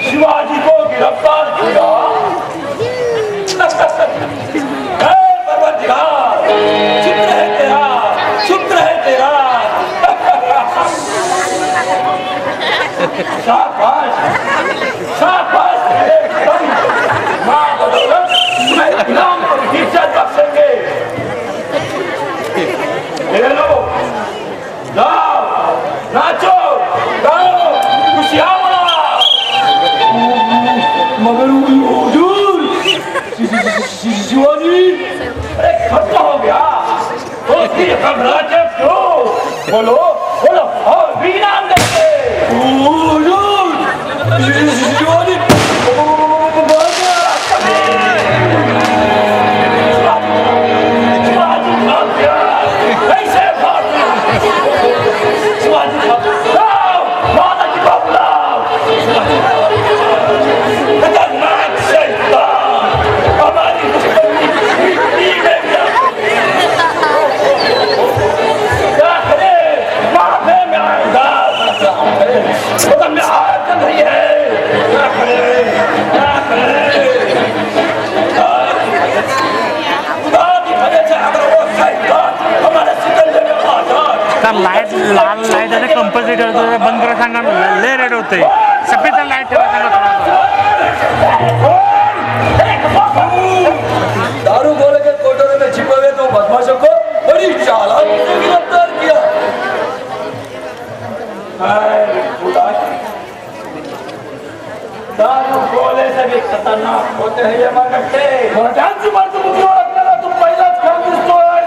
शिवाजी को गिरफ्तार किया। परवरदिगार, चुप रहे तेरा। शाबाश, शाबाश। माँ बदौलत मैं इनाम को इज्जत बख्शेंगे। ले लो, जाओ, नाचो, गाओ, खुशियाँ मनाओ। मगर हुजूर, शिवाजी, अरे खत्म हो गया। तो फिर घबराते क्यों? बोलो, बोलो, और भी इनाम देंगे। हुजूर, शिवाजी, लाइट लाल लाइट आहे कंपल्सरी बंद करा सांगा लय रेड होते सफेद लाइट ठेवा सांगा दारू गोले के कोटरे में छिपे हुए तो बदमाशों को बड़ी चालाकी से गिरफ्तार किया। दारू गोले से भी खतरनाक होते हैं ये मरकट्टे। मराठ्यांची मर्द मुद्दे ओळखण्याला तू पहिलाच खान दिसतोय।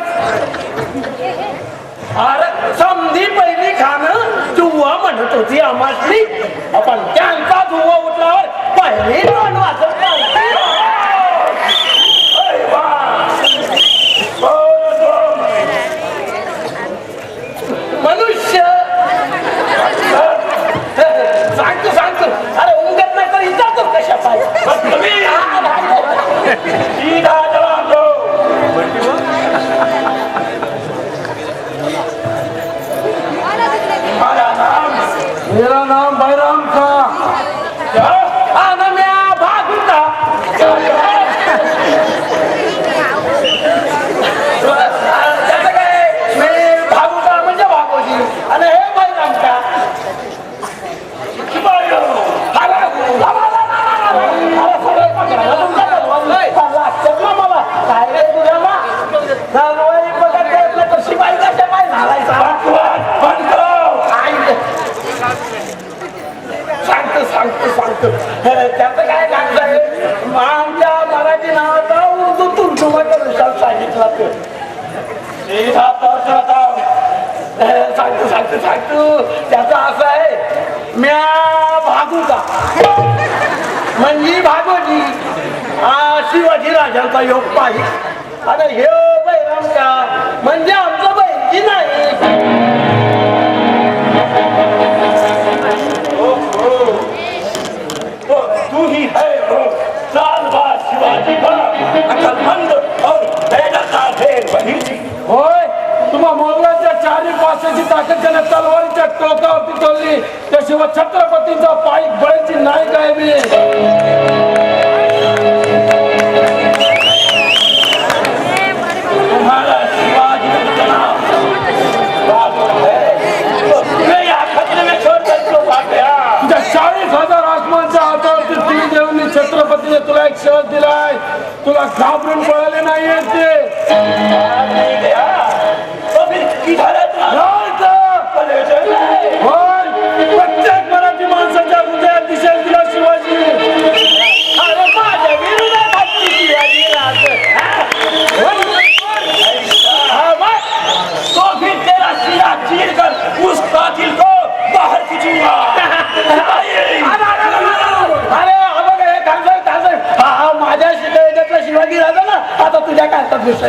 अरे समधी पहिली खाणं धुवा म्हणत होती आम्हासनी, आपण त्यांचा धुवा उठल्यावर पहिली दोन वाजत मनुष्य सांगतो अरे उंगत नाही तर इजाच कशा पाहिजे। मेरा नाम बैराम था। क्या? आना मैं भागूंगा। मैं भागूंगा म्हणजे भागोजी आणि हे बैराम का मला काय रे तुझ्या शिवाय कशा पाय झालायचा सांगतो त्याचं काय सांगताय आमच्या मराठी नावाचा उर्दू तुर्जुमाचा विषय सांगितला तो सांगतो त्याचा असं आहे म्या भागू का म्हणजे भागोजी शिवाजी राजांचा योग पाहिजे आणि हे बैराम का म्हणजे आमचं बहिणी नाही। तू ही है वो सालबाज शिवाजी का अकलमंद और बेनकाबेर बहीण। होय, तुम्हा मोगलांच्या चारी पाशाची ताकद त्याने तलवारीच्या टोकावरती ठेवली त्याशिवाय छत्रपतींचा पायी बळीची नाही काय मी। तुम्हाला शिवाजी का नाम या खतरे में छोड़ कर तो भाग गया। तुझ्या 40,000 आसमानच्या हातावरती तीन देवांनी छत्रपतीने तुला एक शहर दिलाय, तुला घाबरून पळाले नाही ते। प्रत्येक मराठी माणसाच्या हृदयात दिसेल तुला शिवाजी। अरे माझ्या विरोधात शिवाजी राज तो भी तेरा सिरा चीर कर उस कातिल को बाहर खींचूंगा। अरे माझ्या शिकायच्यातला शिवाजी राजा ना आता तुझ्या काय हातात दुसरा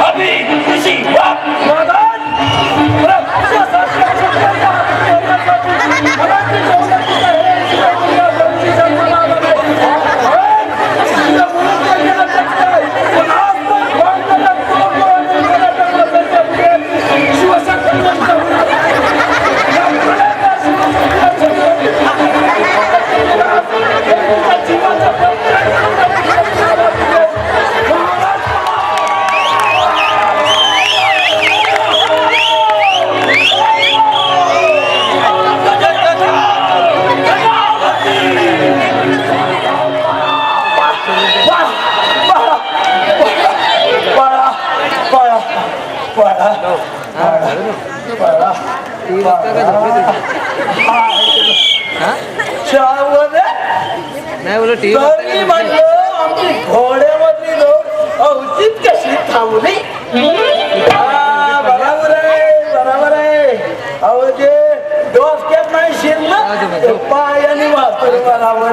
अभी इसी वक्त नाही बोलत तरी म्हणलं आमची घोड्यामधली लोक अवचित कशी थांबली. बरोबर आहे. अहो जे डोसक्यात नाही शिरलं पायाने वापर बराबर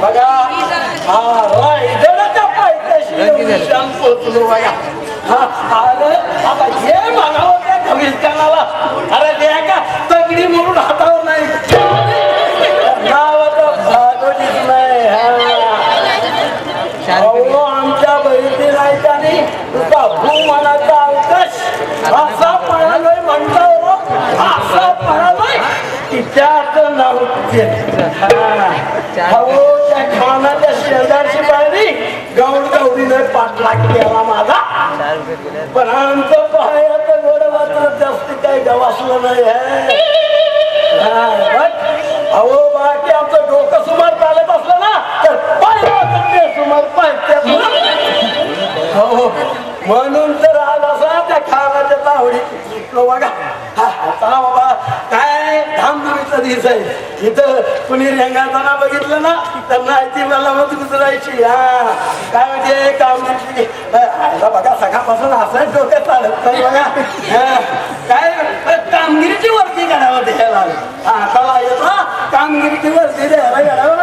बघा. हा रायगडाच्या पायथ्याशी पोचलो बघा. आता हे म्हणावं त्या खविलकानाला, अरे द्या का तगडी म्हणून हातावर नाही आमच्या बहिणी रायकाने भूमानाचा अवकाश असा पळालोय म्हणतो, असा पळालोय तिच्यात नव्हते. त्या खानाच्या शेजारची पाहिली गौडीने पाठलाग केला माझा. पण आमचं पायाचं गोड मात्र जास्त काही गवासलं नाही. अहो बाकी आमचं डोकं सुमार चालत असलं ना तर पाय सुमार पाय. हो म्हणून तर आज असा त्या खानाच्या तावडीत बघा. चला बाबा काय धामधुमीचा दिवस आहे. इथं कुणी रेंगाळताना बघितलं ना तर नाही ती मला मत गुजरायची. काय म्हणजे कामगिरी बघा सकाळपासून असं डोक्यात चालत नाही बघा. काय कामगिरीची वरती करावं द्यायला. चला येतो कामगिरीची वरती द्यायला घडावं.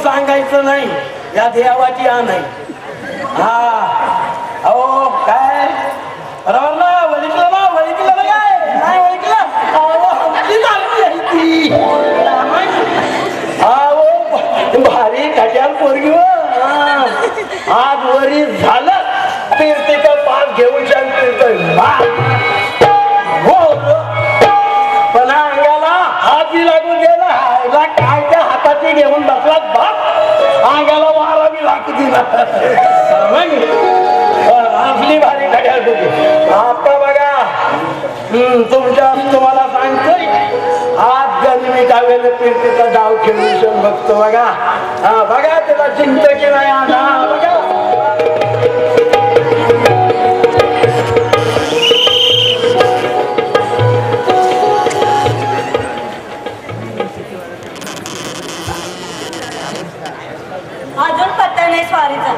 सांगायचं नाही या देवाची नाही. अहो काय बरोबर ना वळिकलं काय नाही वळिकलं. भारी खट्याल पोरगी आज वरी झालं तीर्थीचं पास घेऊन शांत पण अंगाला हाती लागून गेला. काय त्या हाताची घेऊन बसला बाप अंगाला वारावी लागू दिला. असली भारी घड्याळ तुझी. आता बघा तुम्हाला सांगतोय आज गणमी डावेल पिरतीचा डाव खेळून बघतो बघा. बघा त्याला चिंता की नाही आता बघा. अजून पत्ता नाही स्वारीचा.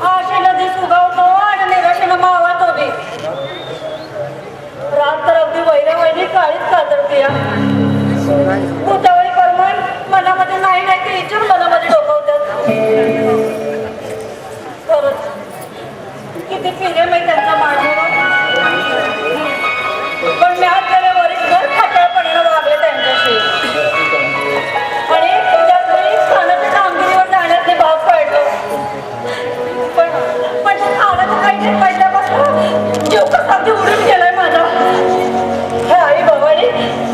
आशेनं दिस उगवतो आणि निराशेनं मावळतो बी. रात तर अगदी वैरवैरी काळीच कातरते. भूतावळी कर्मण मनामध्ये नाही नाही ते इच्छून मनामध्ये डोकवतात. खरंच किती फिरे मी त्यांचा माणूस. पण मी आज गेल्या वरील खटाळपणानं वागले त्यांच्याशी. आणि त्याचवेळी खानाच्या कामगिरीवर जाण्याचे भाग पाडलो. पण खानाचं काही पडल्यापासून जीव कसा अगदी उडून गेलाय माझा. हे आई भवानी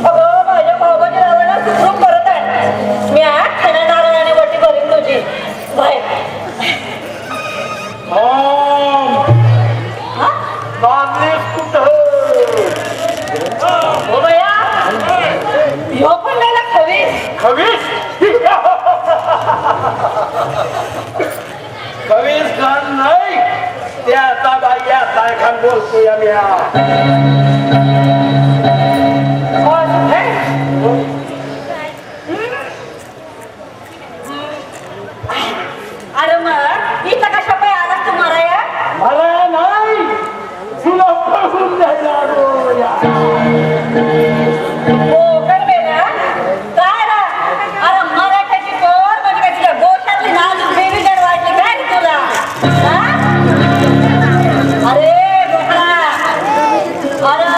अगं माझ्या भावाच्या नावाला सुखरूप करत आहे. मी आज खाना नारायणाने वटी भरीन तुझी बाय. हो बया ह्यो पण नाही ना खवीस कवीस खान नाही त्याचा बाई आता खान बोलतोय आम्ही. अरे मग इथं कशा पाय आलास तू मराया. मला नाही तुला पळून जायला पोकळ बेला काय रा. अरे मराठ्याची पोर म्हणजे काय तुझ्या गोष्टातली नाजूक बेबी जण वाटली काय रे तुला. अरे बोकडा अरे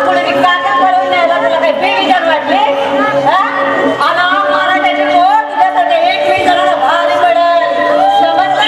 पुढे काका पळून न्यायला तुला काही बेबी जण वाटले. अरे मराठ्याची पोर तुझ्यासाठी एक मी जणाला भारी पडेल समजलं.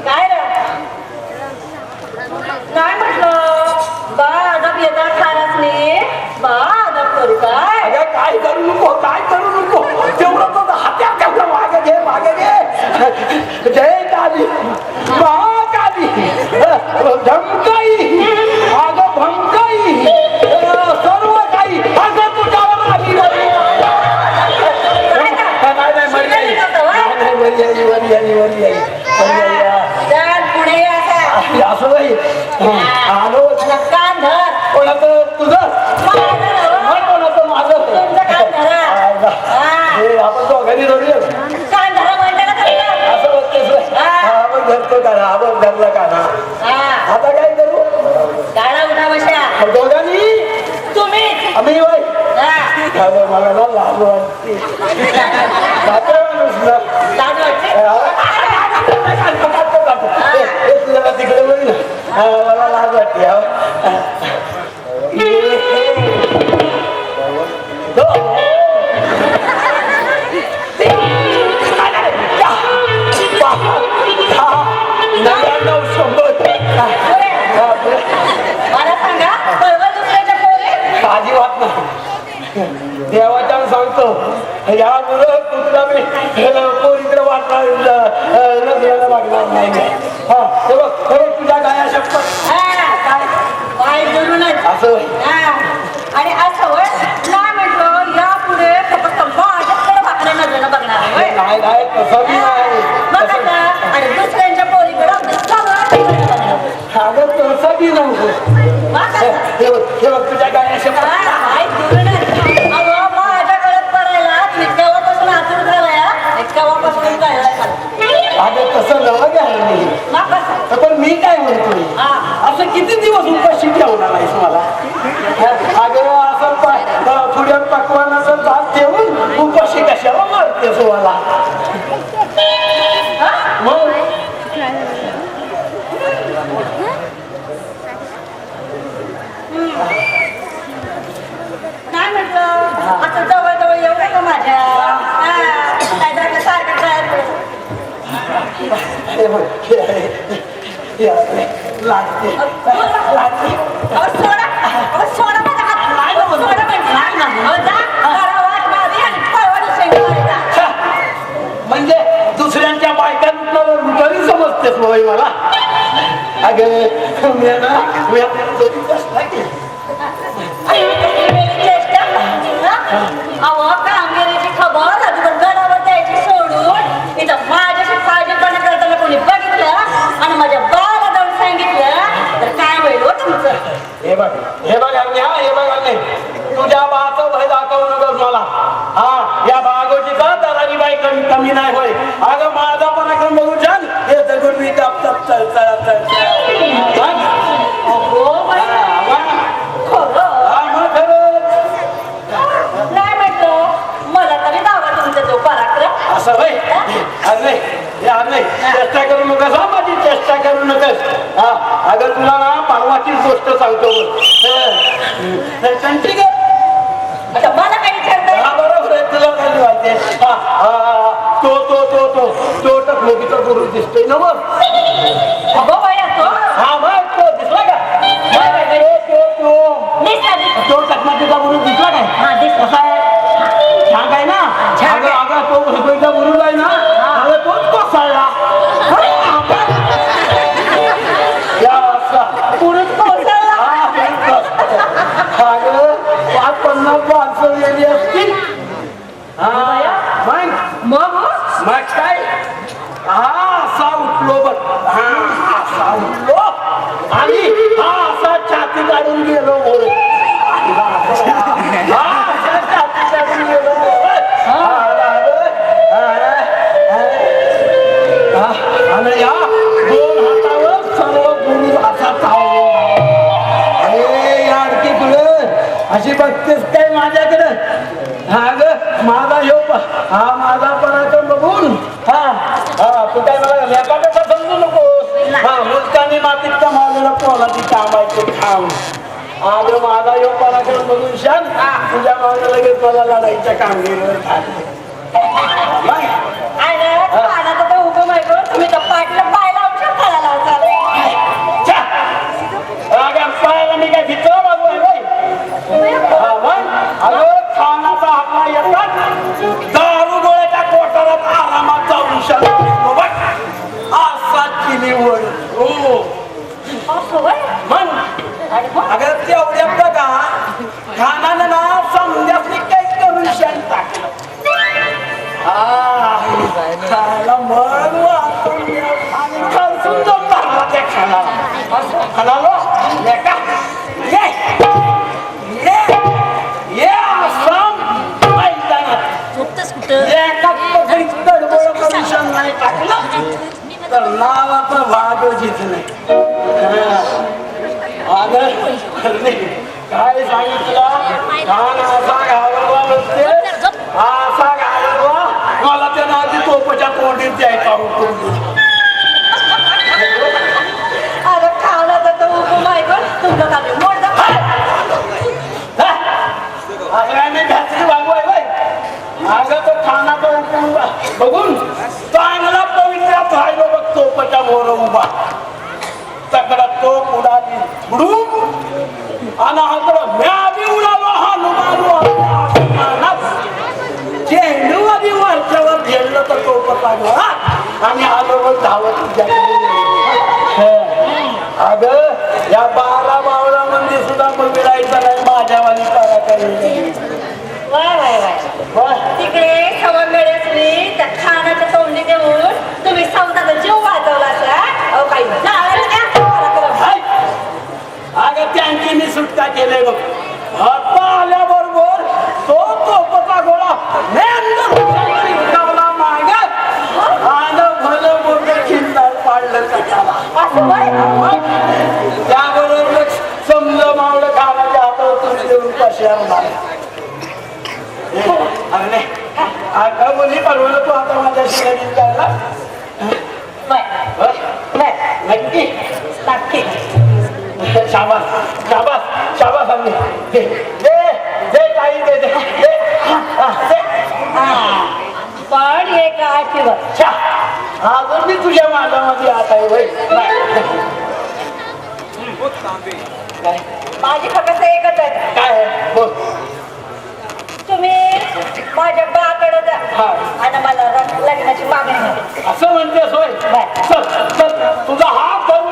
काय रे काय म्हटलं बा अदब येतात खायलाच नाही बा अदब करू काय अगं काय करू नको काय करू नको तेवढं तो हात्या तेवढं मागे घे जय काली महाकाली धमकाई अगं भंकाई सर्व काही असं तुझ्यावर आली नाही पुढे असं नाही आलो कान धर कोणाचं तुझं कोणाचं माझं तुमचं कान धरा हे आपण तो घरी धरूया कान धरा म्हणते ना तुम्ही असं होतेस आपण धरतो का ना आपण धरलं का ना आता काय करू गाडा उठा बशा दोघांनी तुम्ही आम्ही वय मला ना लाज वाटते जातो माणूस ना लाज वाटते तुला तिकडे बघ ना मला लाज वाटते मला सांगा बरोबर दुसऱ्याच्या पोरे अजिबात नाही देवाच्या सांगतो या मुलं कुठला मी पोरीकडे वाटणार नजरेला वागणार नाही हा हे बघ तुझ्या गाया शपथ काय बोलूनच असं आणि असं होय नाही म्हटलं या पुढे फक्त माझ्याकडे भाकऱ्या नजरेनं बघणार आहे होय? नाही नाही तसं बी नाही मग आता आणि दुसऱ्यांच्या पोरीकडं अगं तसं बी नको हे बघ तुझ्या गाया शपथ माझ्या गळ्यात पडायला मी केव्हापासून आतूर झालाय केव्हापासून अगं तसं नवं घ्या पण मी काय म्हणतोय असं किती दिवस उपाशी ठेवणार आहेस मला अगं असं पुढे पकवान असं जात ठेवून उपाशी कशाला मारतेस मला मग काय म्हटलं आता जवळ जवळ येऊ का माझ्या काय झालं सारखं काय लागते सोडा सोडा माझा हात सोडा म्हणजे दुसऱ्यांच्या बायकांना तरी समजतेस बाई मला अगं मी ना कामगिरीची खबर अजून गडावर द्यायची सोडून इथं माझ्याशी फायदेपणा करताना कोणी बघितलं आणि माझ्या बाला जाऊन सांगितलं तर काय होईल हो तुमचं हे बघ हे बघ नाही तुझ्या बाचं भय दाखवू नकोस मला हा या बागोजीचा दरारी बाई कमी नाही होय अगं माझा पराक्रम बघू छान हे दगड मी कापतात नाही म्हटलं मला तरी दावा तुमचा जो पराक्रम असं होय नाही चेष्टा करू नकोस हा माझी चेष्टा करू नकोस हा अगं तुला ना परवाचीच गोष्ट सांगतो ठीक आहे आता मला काही विचारताय हा बरोबर आहे तुला काय माहितीये तो टकमकीचा गुरु दिसतोय ना मग अगो बाया तो हा मग तो दिसला का तो टकमकीचा गुरु दिसला काय हा दिसला कसा आहे छान आहे ना अगं तो भुसभुशीचा गुरु आहे ना अगं तोच कोसळला पुरुष कोसळला अगं 50 माणसं गेली असतील मग काय असा उठलो बघ असा उठलो आणि असा छाती काढून गेलो छाती काढून गेलो आणि या 2 हातावर सर्व गुरु असा चावलो अरे या आणखी पुढं अशी बघतेस काय माझ्याकडं माझा माझा पराक्रम बघून तू काय मला लेपापेक्षा समजू नको मुलतानी मातीत कमावलेला पोलाची कामायचे खाऊन आज माझा योग पराक्रम बघून शान तुझ्या मागे लगेच मला लढाईच्या कामगिरीवर कानाचा तो हुकूम आहे गं. तुम्ही तर पाटलं पाय लावून शकता लावता. पायाला मी काय भित्र बाजू आहे बाई. अगं खानाचा आपला येतात दारू गोळ्याच्या कोटारात आरामात जाऊन शान असा किलीवर हो अगर तेवढ्या का खानानं ना समजाच काही करून शान टाकलं मग खर्चून जाऊन लागला त्या खानाला तर नावाचा भाग जिंकले काय सांगितलं खान असा घालवा म्हणते असा घालवा मला त्या नादी तोपच्या तोंडीत द्यायचा हुकूम अरे खानाचा तो हुकूम आहे गं. तुमचं चालू मोड मी घातली बाबू आहे बाई अगं तो खानाचा हुकूम बघून चांगला पवित्रात राहिलो बघ तोपच्या मोर उभा तकडा तोप उडाली उडून आणि हातला म्या बी उडालो हा चेंडू आधी वरच्यावर झेललं तर तोप आणि आलो धावत अगं या 12 मावळामध्ये सुद्धा मग मिळायचं नाही माझ्यावाली पराक्रमी तिकडे सवय मिळेल त्या खानाच्या तोंडी देऊन तुम्ही सौदाचा जीव वाजवला अहो काही अगं त्यांची मी सुटका केले बघ आता आल्याबरोबर तो तोपचा गोळा मागत आलं भलं मोठं खिंडार पाडलं त्याला त्याबरोबर समजा मावळं खानाच्या हातावर देऊन कशा अगं मुली परवलं तू आता माझ्याशी लगीन करायला नक्की नक्की शाबास शाबास शाबास आम्ही दे दे काही दे दे पण एक आठवण अजून मी तुझ्या मागामध्ये आता माझी फक्त एकच आहे. काय बोल तुम्ही माझ्या बाकडे जा आणि मला लग्नाची मागणी असं म्हणतेस होय चल चल तुझा हात धरून